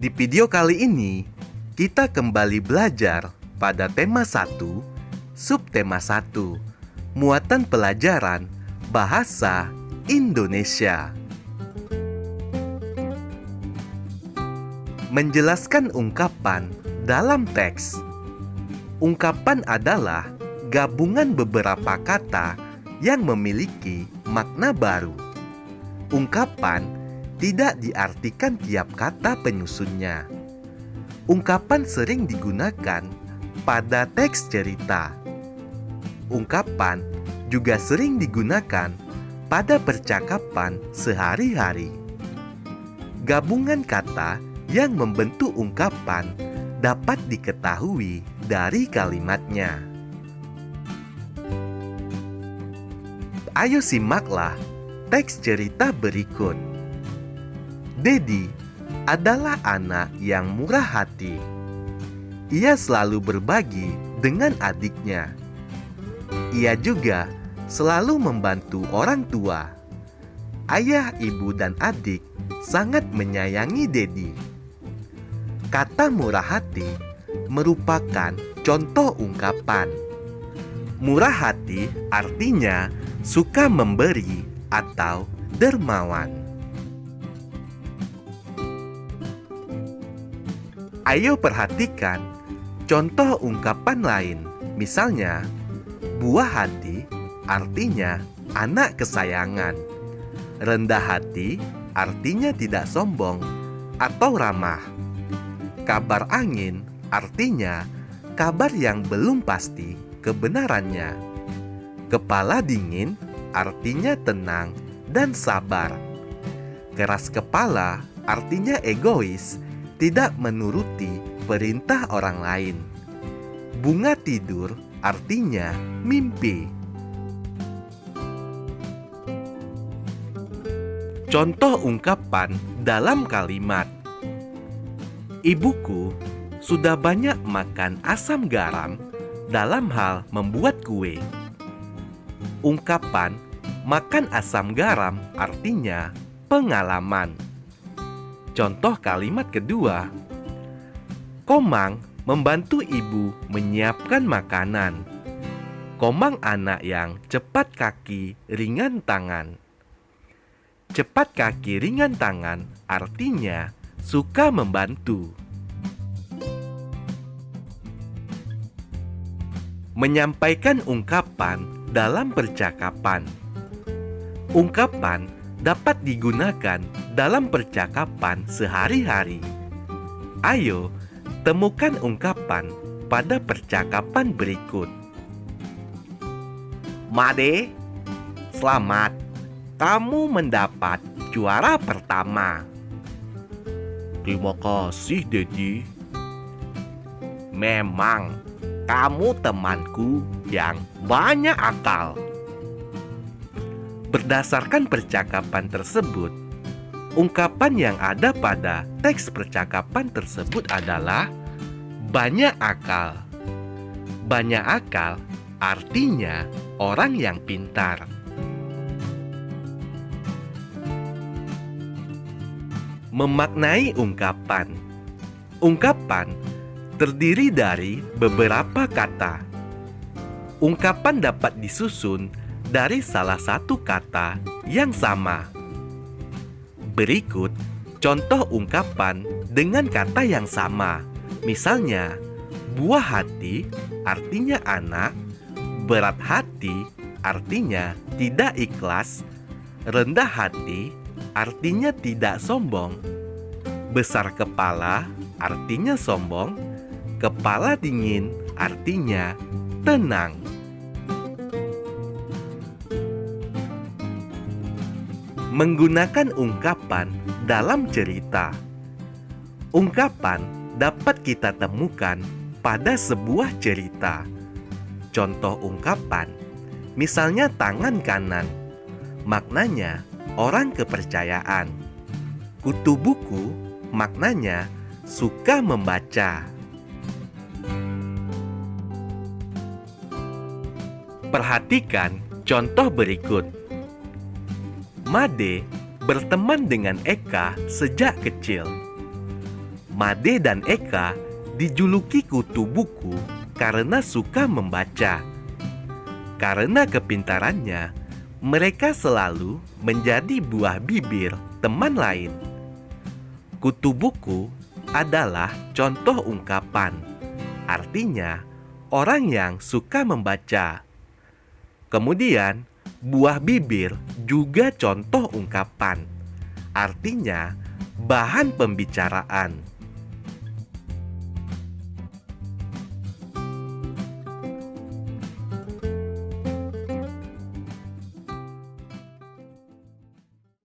Di video kali ini, kita kembali belajar pada tema 1, subtema 1, muatan pelajaran Bahasa Indonesia. Menjelaskan ungkapan dalam teks. Ungkapan adalah gabungan beberapa kata yang memiliki makna baru. Ungkapan tidak diartikan tiap kata penyusunnya. Ungkapan sering digunakan pada teks cerita. Ungkapan juga sering digunakan pada percakapan sehari-hari. Gabungan kata yang membentuk ungkapan dapat diketahui dari kalimatnya. Ayo simaklah teks cerita berikut. Dedi adalah anak yang murah hati. Ia selalu berbagi dengan adiknya. Ia juga selalu membantu orang tua. Ayah, ibu, dan adik sangat menyayangi Dedi. Kata murah hati merupakan contoh ungkapan. Murah hati artinya suka memberi atau dermawan. Ayo perhatikan contoh ungkapan lain. Misalnya, buah hati artinya anak kesayangan. Rendah hati artinya tidak sombong atau ramah. Kabar angin artinya kabar yang belum pasti kebenarannya. Kepala dingin artinya tenang dan sabar. Keras kepala artinya egois, tidak menuruti perintah orang lain. Bunga tidur artinya mimpi. Contoh ungkapan dalam kalimat. Ibuku sudah banyak makan asam garam dalam hal membuat kue. Ungkapan makan asam garam artinya pengalaman. Contoh kalimat kedua. Komang membantu ibu menyiapkan makanan. Komang anak yang cepat kaki, ringan tangan. Cepat kaki, ringan tangan artinya suka membantu. Menyampaikan ungkapan dalam percakapan. Ungkapan dapat digunakan dalam percakapan sehari-hari. Ayo, temukan ungkapan pada percakapan berikut. Made, selamat. Kamu mendapat juara pertama. Terima kasih, Dedi. Memang, kamu temanku yang banyak akal. Berdasarkan percakapan tersebut, ungkapan yang ada pada teks percakapan tersebut adalah banyak akal. Banyak akal artinya orang yang pintar. Memaknai ungkapan. Ungkapan terdiri dari beberapa kata. Ungkapan dapat disusun dari salah satu kata yang sama. Berikut contoh ungkapan dengan kata yang sama. Misalnya, buah hati artinya anak, berat hati artinya tidak ikhlas, rendah hati artinya tidak sombong, besar kepala artinya sombong, kepala dingin artinya tenang. Menggunakan ungkapan dalam cerita. Ungkapan dapat kita temukan pada sebuah cerita. Contoh ungkapan, misalnya tangan kanan, maknanya orang kepercayaan. Kutu buku, maknanya suka membaca. Perhatikan contoh berikut. Made berteman dengan Eka sejak kecil. Made dan Eka dijuluki kutu buku karena suka membaca. Karena kepintarannya, mereka selalu menjadi buah bibir teman lain. Kutu buku adalah contoh ungkapan, artinya orang yang suka membaca. Kemudian, buah bibir juga contoh ungkapan, artinya bahan pembicaraan.